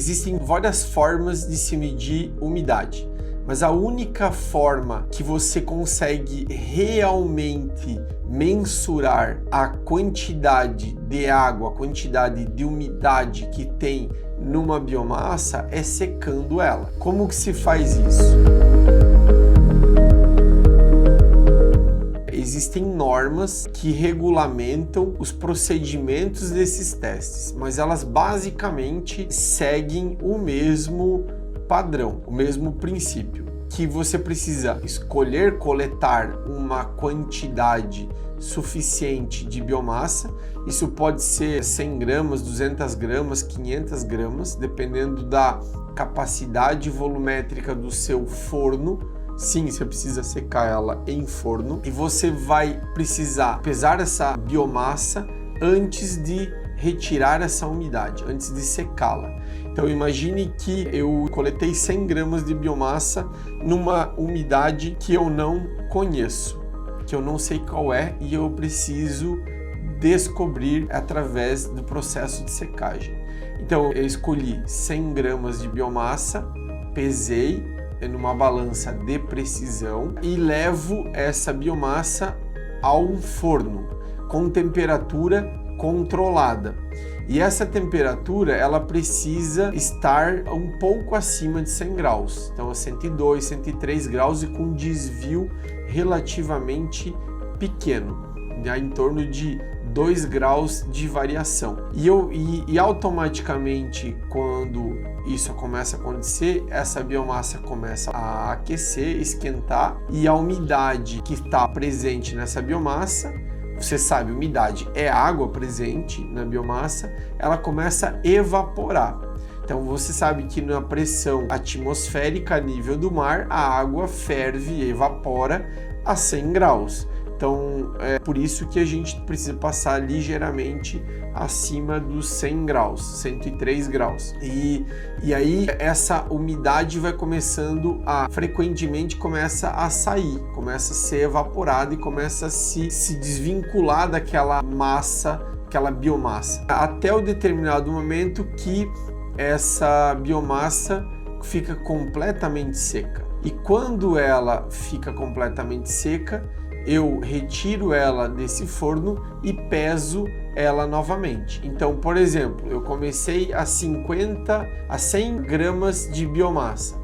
Existem várias formas de se medir umidade, mas a única forma que você consegue realmente mensurar a quantidade de água, a quantidade de umidade que tem numa biomassa é secando ela. Como que se faz isso? Existem normas que regulamentam os procedimentos desses testes, mas elas basicamente seguem o mesmo padrão, o mesmo princípio, que você precisa escolher coletar uma quantidade suficiente de biomassa. Isso pode ser 100 gramas, 200 gramas, 500 gramas, dependendo da capacidade volumétrica do seu forno. Sim, você precisa secar ela em forno e você vai precisar pesar essa biomassa antes de retirar essa umidade, antes de secá-la. Então imagine que eu coletei 100 gramas de biomassa numa umidade que eu não conheço, que eu não sei qual é e eu preciso descobrir através do processo de secagem. Então eu escolhi 100 gramas de biomassa, pesei numa balança de precisão e levo essa biomassa ao forno com temperatura controlada. E essa temperatura ela precisa estar um pouco acima de 100 graus, então a 102, 103 graus e com um desvio relativamente pequeno, em torno de 2 graus de variação. E automaticamente, quando isso começa a acontecer, essa biomassa começa a aquecer, esquentar, e a umidade que está presente nessa biomassa, você sabe, umidade é água presente na biomassa, ela começa a evaporar. Então você sabe que na pressão atmosférica a nível do mar, a água ferve e evapora a 100 graus. Então é por isso que a gente precisa passar ligeiramente acima dos 100 graus, 103 graus. E aí essa umidade vai começando frequentemente começa a sair, começa a ser evaporada e começa a se desvincular daquela massa, aquela biomassa. Até o determinado momento que essa biomassa fica completamente seca. E quando ela fica completamente seca, eu retiro ela desse forno e peso ela novamente. Então, por exemplo, eu comecei a 100 gramas de biomassa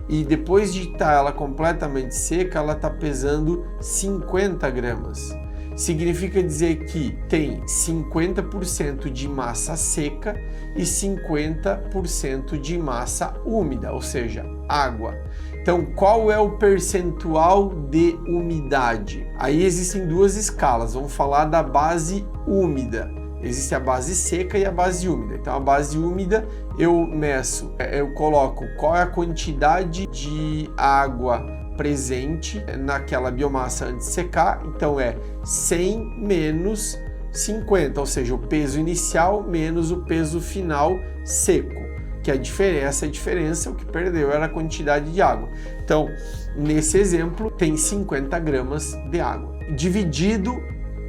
e depois de estar ela completamente seca, ela está pesando 50 gramas. Significa dizer que tem 50% de massa seca e 50% de massa úmida, ou seja, água. Então, qual é o percentual de umidade? Aí existem duas escalas, vamos falar da base úmida. Existe a base seca e a base úmida. Então, a base úmida eu meço, eu coloco qual é a quantidade de água presente naquela biomassa antes de secar. Então, é 100 menos 50, ou seja, o peso inicial menos o peso final seco. Que essa diferença, o que perdeu era a quantidade de água. Então, nesse exemplo, tem 50 gramas de água, dividido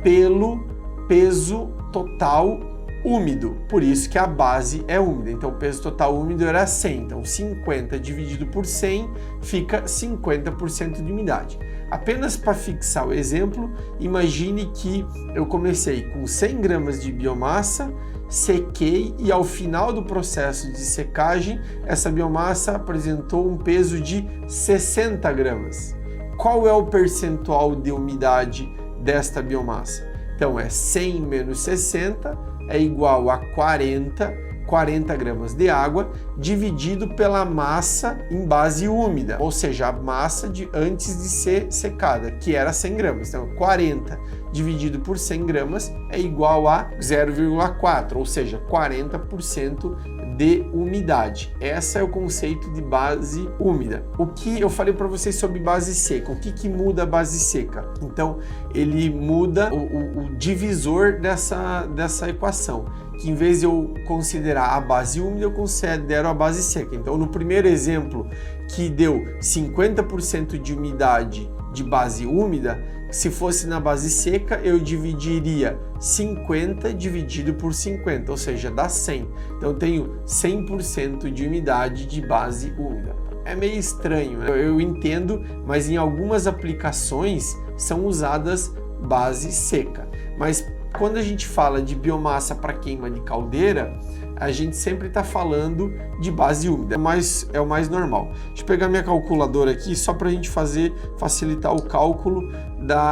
pelo peso total úmido, por isso que a base é úmida. Então, o peso total úmido era 100, então 50 dividido por 100 fica 50% de umidade. Apenas para fixar o exemplo, imagine que eu comecei com 100 gramas de biomassa, sequei e ao final do processo de secagem, essa biomassa apresentou um peso de 60 gramas. Qual é o percentual de umidade desta biomassa? Então é 100 menos 60 é igual a 40 gramas de água dividido pela massa em base úmida, ou seja, a massa antes de ser secada, que era 100 gramas. Então 40 dividido por 100 gramas é igual a 0,4, ou seja, 40% de umidade. Esse é o conceito de base úmida. O que eu falei para vocês sobre base seca, o que muda a base seca? Então, ele muda o divisor dessa equação, que em vez de eu considerar a base úmida, eu considero a base seca. Então, no primeiro exemplo, que deu 50% de umidade de base úmida, Se fosse na base seca, eu dividiria 50 dividido por 50, ou seja, dá 100. Então eu tenho 100% de umidade de base úmida. É meio estranho, né? Eu entendo, mas em algumas aplicações são usadas base seca. Mas quando a gente fala de biomassa para queima de caldeira, a gente sempre está falando de base úmida, mas é o mais normal. Deixa eu pegar minha calculadora aqui só para a gente facilitar o cálculo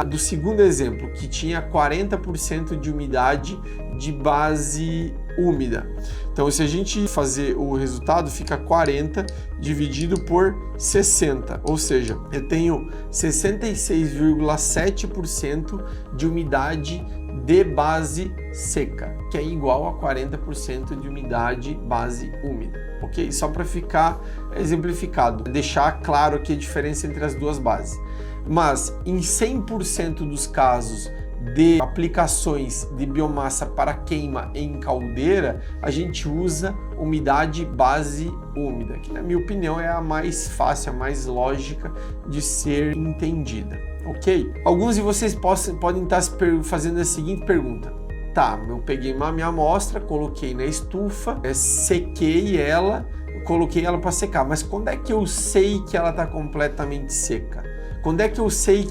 do segundo exemplo, que tinha 40% de umidade de base úmida. Então, se a gente fazer o resultado, fica 40 dividido por 60, ou seja, eu tenho 66,7% de umidade de base seca, que é igual a 40% de umidade base úmida, ok? Só para ficar exemplificado, deixar claro aqui a diferença entre as duas bases. Mas em 100% dos casos de aplicações de biomassa para queima em caldeira, a gente usa umidade base úmida, que na minha opinião é a mais fácil, a mais lógica de ser entendida, ok? Alguns de vocês podem estar fazendo a seguinte pergunta: tá, eu peguei uma minha amostra, coloquei na estufa, sequei ela, coloquei ela para secar, mas quando é que eu sei que ela está completamente seca? Quando é que eu sei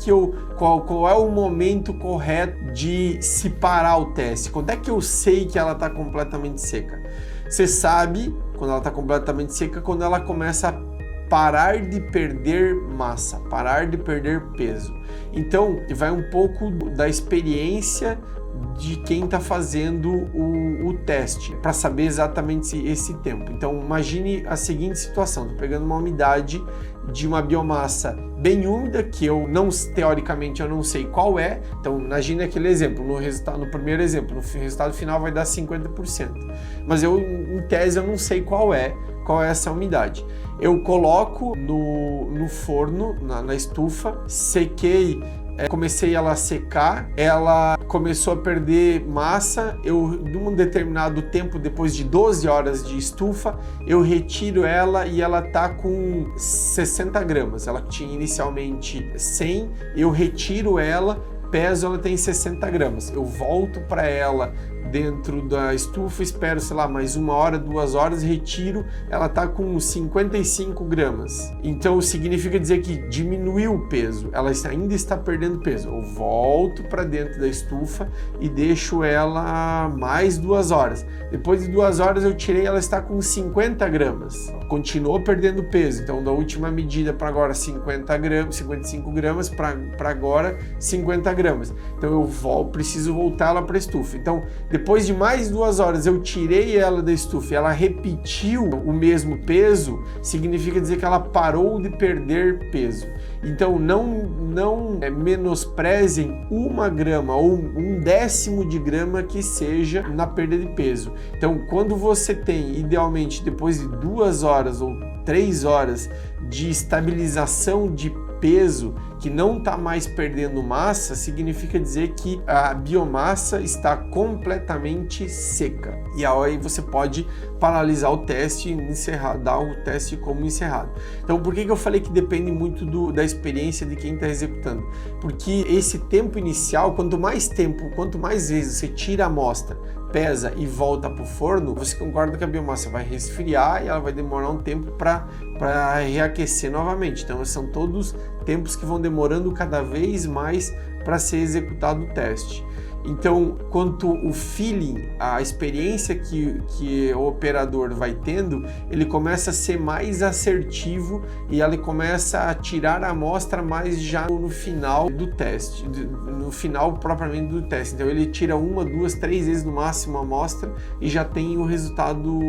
qual é o momento correto de se parar o teste? Quando é que eu sei que ela está completamente seca? Você sabe quando ela está completamente seca, quando ela começa a parar de perder massa, parar de perder peso. Então, vai um pouco da experiência de quem está fazendo o teste, para saber exatamente esse tempo. Então, imagine a seguinte situação: estou pegando uma umidade de uma biomassa bem úmida, que teoricamente eu não sei qual é. Então, imagine aquele exemplo, no primeiro exemplo, no resultado final vai dar 50%. Mas em tese, eu não sei qual é essa umidade. Eu coloco no forno, na estufa, sequei, comecei ela a secar, ela começou a perder massa, num determinado tempo, depois de 12 horas de estufa, eu retiro ela e ela tá com 60 gramas. Ela tinha inicialmente 100, eu retiro ela, peso, ela tem 60 gramas. Eu volto para ela dentro da estufa, espero, sei lá, mais 1 hora, 2 horas, retiro, ela tá com 55 gramas. Então significa dizer que diminuiu o peso, ela ainda está perdendo peso. Eu volto para dentro da estufa e deixo ela mais 2 horas. Depois de 2 horas eu tirei, ela está com 50 gramas. Continuou perdendo peso, então da última medida para agora 50 gramas, 55 gramas para agora 50 gramas. Então eu preciso voltar ela para a estufa. Então, depois de mais 2 horas eu tirei ela da estufa e ela repetiu o mesmo peso, significa dizer que ela parou de perder peso. Então não menosprezem 1 grama ou 1/10 de grama que seja na perda de peso. Então quando você tem, idealmente, depois de 2 horas ou 3 horas de estabilização de peso, que não está mais perdendo massa, significa dizer que a biomassa está completamente seca. E aí você pode paralisar o teste e dar o teste como encerrado. Então, por que eu falei que depende muito da experiência de quem está executando? Porque esse tempo inicial, quanto mais vezes você tira a amostra, pesa e volta para o forno, você concorda que a biomassa vai resfriar e ela vai demorar um tempo para reaquecer novamente. Então, são todos tempos que vão demorando cada vez mais para ser executado o teste. Então, quanto o feeling, a experiência que o operador vai tendo, ele começa a ser mais assertivo e ele começa a tirar a amostra mais já no final do teste, no final propriamente do teste. Então, ele tira 1, 2, 3 vezes no máximo a amostra e já tem o resultado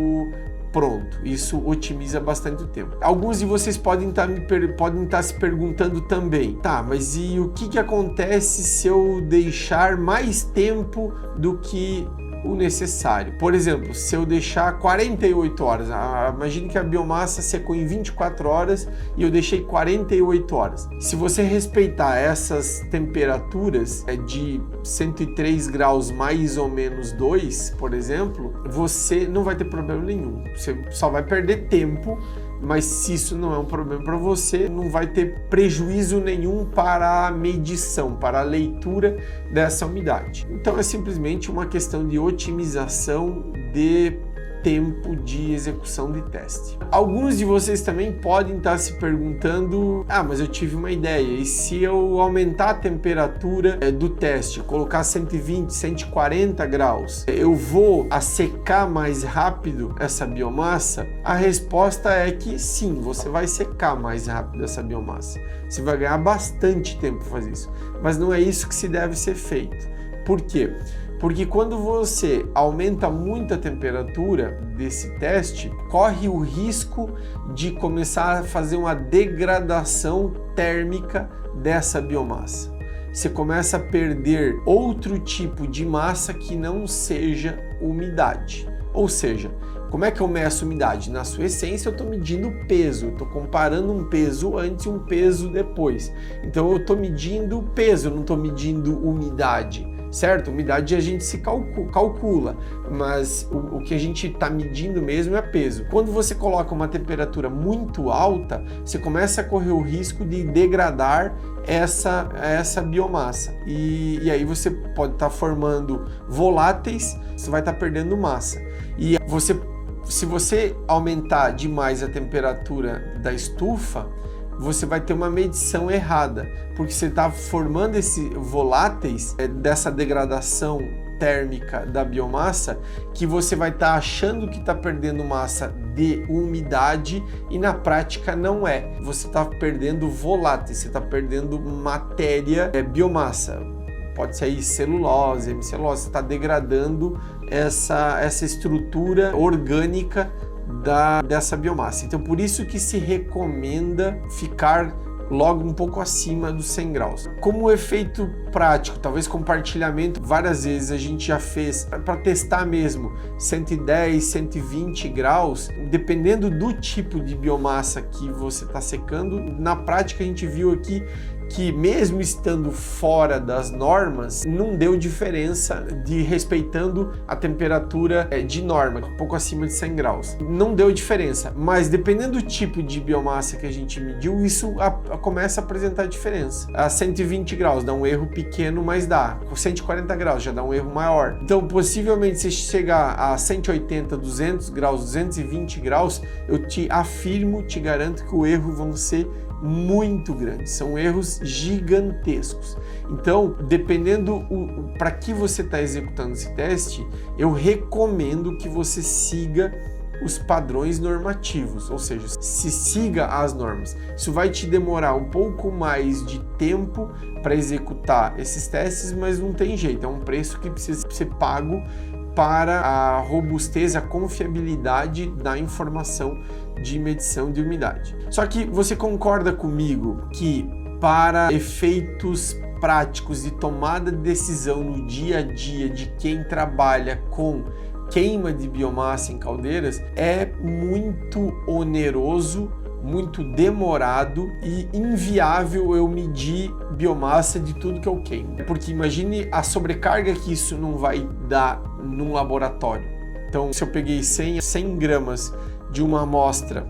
pronto. Isso otimiza bastante o tempo. Alguns de vocês podem estar se perguntando também: tá, mas e o que acontece se eu deixar mais tempo do que o necessário? Por exemplo, se eu deixar 48 horas, imagine que a biomassa secou em 24 horas e eu deixei 48 horas. Se você respeitar essas temperaturas de 103 graus mais ou menos 2, por exemplo, você não vai ter problema nenhum. Você só vai perder tempo mas se isso não é um problema para você, não vai ter prejuízo nenhum para a medição, para a leitura dessa umidade. Então é simplesmente uma questão de otimização de tempo de execução de teste. Alguns de vocês também podem estar se perguntando: mas eu tive uma ideia, e se eu aumentar a temperatura do teste, colocar 120, 140 graus, eu vou secar mais rápido essa biomassa? A resposta é que sim, você vai secar mais rápido essa biomassa. Você vai ganhar bastante tempo para fazer isso, mas não é isso que se deve ser feito. Por quê? Porque quando você aumenta muito a temperatura desse teste, corre o risco de começar a fazer uma degradação térmica dessa biomassa. Você começa a perder outro tipo de massa que não seja umidade. Ou seja, como é que eu meço umidade? Na sua essência, eu estou medindo peso, eu estou comparando um peso antes e um peso depois. Então eu estou medindo peso, eu não estou medindo umidade. Certo? Umidade a gente se calcula, mas o que a gente está medindo mesmo é peso. Quando você coloca uma temperatura muito alta, você começa a correr o risco de degradar essa biomassa. E aí você pode estar formando voláteis, você vai estar perdendo massa. E se você aumentar demais a temperatura da estufa, você vai ter uma medição errada, porque você está formando esses voláteis dessa degradação térmica da biomassa, que você vai estar achando que está perdendo massa de umidade e na prática não é. Você está perdendo voláteis, você está perdendo matéria, biomassa. Pode ser aí celulose, hemicelulose, você está degradando essa estrutura orgânica dessa biomassa. Então, por isso que se recomenda ficar logo um pouco acima dos 100 graus. Como efeito prático, talvez compartilhamento, várias vezes a gente já fez para testar mesmo 110, 120 graus, dependendo do tipo de biomassa que você está secando. Na prática a gente viu aqui que mesmo estando fora das normas, não deu diferença de respeitando a temperatura de norma, um pouco acima de 100 graus. Não deu diferença, mas dependendo do tipo de biomassa que a gente mediu, isso começa a apresentar diferença. A 120 graus dá um erro pequeno, mas dá. Com 140 graus já dá um erro maior. Então, possivelmente, se chegar a 180, 200 graus, 220 graus, eu te afirmo, te garanto que o erro vão ser muito grandes, são erros gigantescos. Então, dependendo para que você está executando esse teste, eu recomendo que você siga os padrões normativos, ou seja, se siga as normas. Isso vai te demorar um pouco mais de tempo para executar esses testes, mas não tem jeito, é um preço que precisa ser pago para a robustez, a confiabilidade da informação de medição de umidade. Só que você concorda comigo que para efeitos práticos de tomada de decisão no dia a dia de quem trabalha com queima de biomassa em caldeiras é muito oneroso, muito demorado e inviável eu medir biomassa de tudo que eu queimo. Porque imagine a sobrecarga que isso não vai dar num laboratório. Então, se eu peguei 100 gramas de uma amostra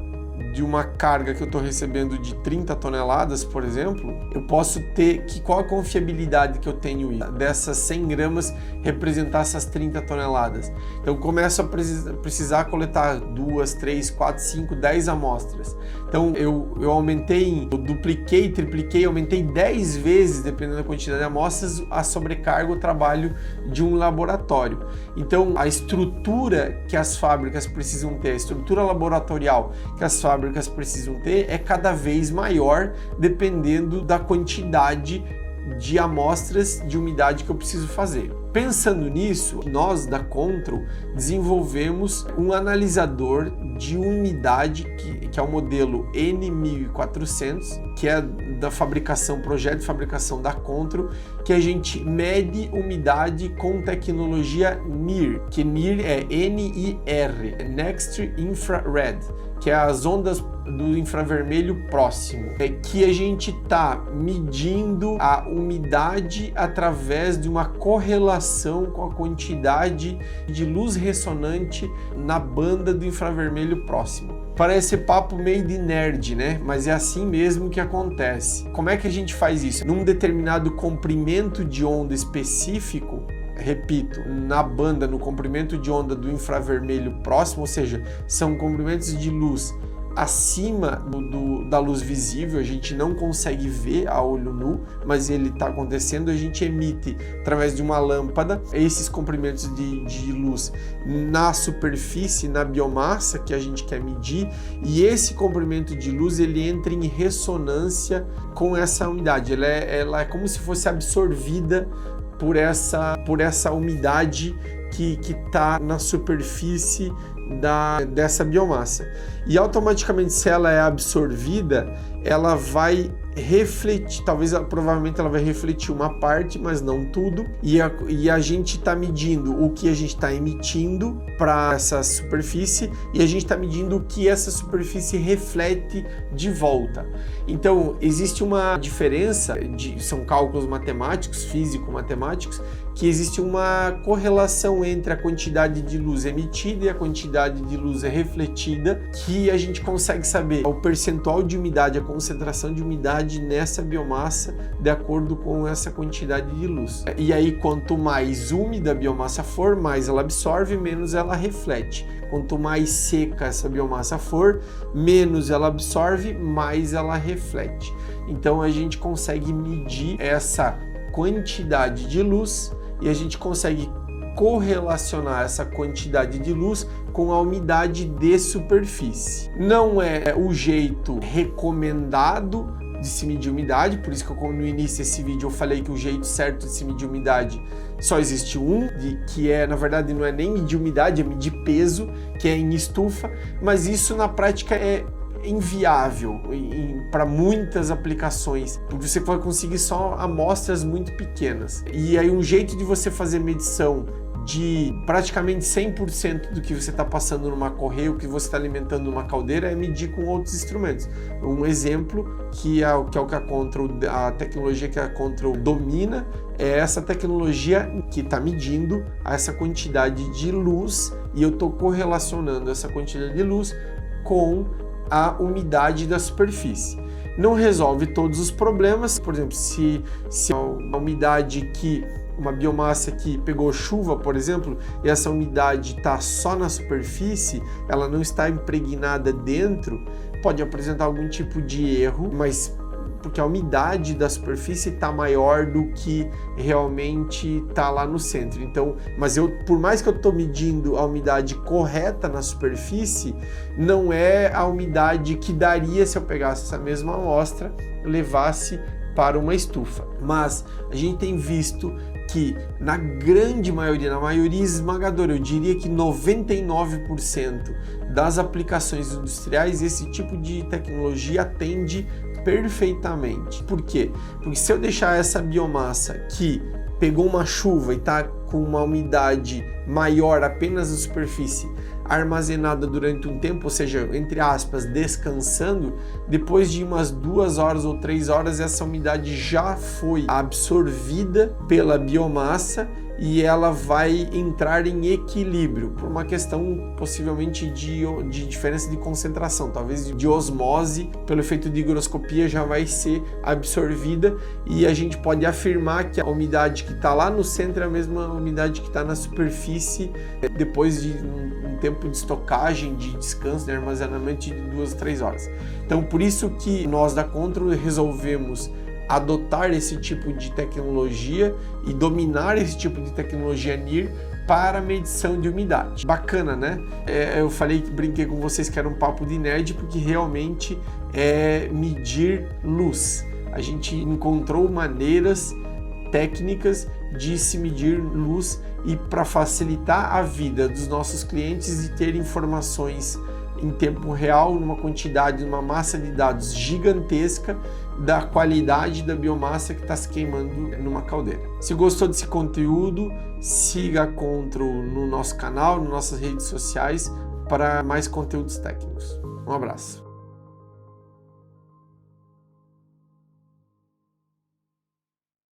de uma carga que eu estou recebendo de 30 toneladas, por exemplo, eu posso ter qual a confiabilidade que eu tenho dessas 100 gramas representar essas 30 toneladas. Então eu começo a precisar coletar 2, 3, 4, 5, 10 amostras. Então eu aumentei, eu dupliquei, tripliquei, aumentei 10 vezes, dependendo da quantidade de amostras, a sobrecarga, o trabalho de um laboratório. Então a estrutura que as fábricas precisam ter, a estrutura laboratorial que as fábricas precisam ter é cada vez maior, dependendo da quantidade de amostras de umidade que eu preciso fazer. Pensando nisso, nós da Control desenvolvemos um analisador de umidade que é o modelo N1400, que é da fabricação, projeto de fabricação da Control, que a gente mede umidade com tecnologia NIR, que NIR é NIR, Next Infrared, que é as ondas do infravermelho próximo, que a gente está medindo a umidade através de uma correlação com a quantidade de luz ressonante na banda do infravermelho próximo. Parece papo meio de nerd, né? Mas é assim mesmo que acontece. Como é que a gente faz isso? Num determinado comprimento de onda específico, repito, na banda, no comprimento de onda do infravermelho próximo, ou seja, são comprimentos de luz acima da luz visível, a gente não consegue ver a olho nu, mas ele está acontecendo, a gente emite através de uma lâmpada esses comprimentos de luz na superfície, na biomassa que a gente quer medir, e esse comprimento de luz ele entra em ressonância com essa umidade, ela é como se fosse absorvida por essa umidade que está na superfície dessa biomassa. E automaticamente, se ela é absorvida, ela vai refletir, provavelmente ela vai refletir uma parte, mas não tudo, e a gente está medindo o que a gente está emitindo para essa superfície e a gente está medindo o que essa superfície reflete de volta. Então, existe uma diferença, são cálculos matemáticos, físico-matemáticos, que existe uma correlação entre a quantidade de luz emitida e a quantidade de luz refletida, que a gente consegue saber o percentual de umidade, a concentração de umidade nessa biomassa de acordo com essa quantidade de luz. E aí, quanto mais úmida a biomassa for, mais ela absorve, menos ela reflete. Quanto mais seca essa biomassa for, menos ela absorve, mais ela reflete. Então a gente consegue medir essa quantidade de luz e a gente consegue correlacionar essa quantidade de luz com a umidade de superfície. Não é o jeito recomendado de se medir umidade, por isso que no início desse vídeo eu falei que o jeito certo de se medir umidade só existe um, que na verdade não é nem medir umidade, é medir peso, que é em estufa, mas isso na prática é inviável para muitas aplicações, porque você vai conseguir só amostras muito pequenas. E aí um jeito de você fazer medição de praticamente 100% do que você está passando numa correia, o que você está alimentando numa caldeira, é medir com outros instrumentos. Um exemplo que é o que a tecnologia que a Control domina é essa tecnologia que está medindo essa quantidade de luz, e eu estou correlacionando essa quantidade de luz com a umidade da superfície. Não resolve todos os problemas, por exemplo, se a umidade uma biomassa que pegou chuva, por exemplo, e essa umidade está só na superfície, ela não está impregnada dentro, pode apresentar algum tipo de erro, mas porque a umidade da superfície está maior do que realmente está lá no centro. Então, mas por mais que eu estou medindo a umidade correta na superfície, não é a umidade que daria se eu pegasse essa mesma amostra, levasse para uma estufa. Mas a gente tem visto que na grande maioria, na maioria esmagadora, eu diria que 99% das aplicações industriais, esse tipo de tecnologia atende perfeitamente. Por quê? Porque se eu deixar essa biomassa que pegou uma chuva e está com uma umidade maior apenas na superfície, armazenada durante um tempo, ou seja, entre aspas, descansando, depois de umas 2 horas ou 3 horas, essa umidade já foi absorvida pela biomassa e ela vai entrar em equilíbrio, por uma questão possivelmente de diferença de concentração, talvez de osmose, pelo efeito de higroscopia já vai ser absorvida, e a gente pode afirmar que a umidade que está lá no centro é a mesma umidade que está na superfície depois de um tempo de estocagem, de descanso, de armazenamento de 2 a 3 horas. Então, por isso que nós da Control resolvemos adotar esse tipo de tecnologia e dominar esse tipo de tecnologia NIR para medição de umidade. Bacana, né? Eu brinquei com vocês que era um papo de nerd, porque realmente é medir luz. A gente encontrou maneiras técnicas de se medir luz e para facilitar a vida dos nossos clientes e ter informações em tempo real, numa quantidade, numa massa de dados gigantesca da qualidade da biomassa que está se queimando numa caldeira. Se gostou desse conteúdo, siga a Control no nosso canal, nas nossas redes sociais para mais conteúdos técnicos. Um abraço.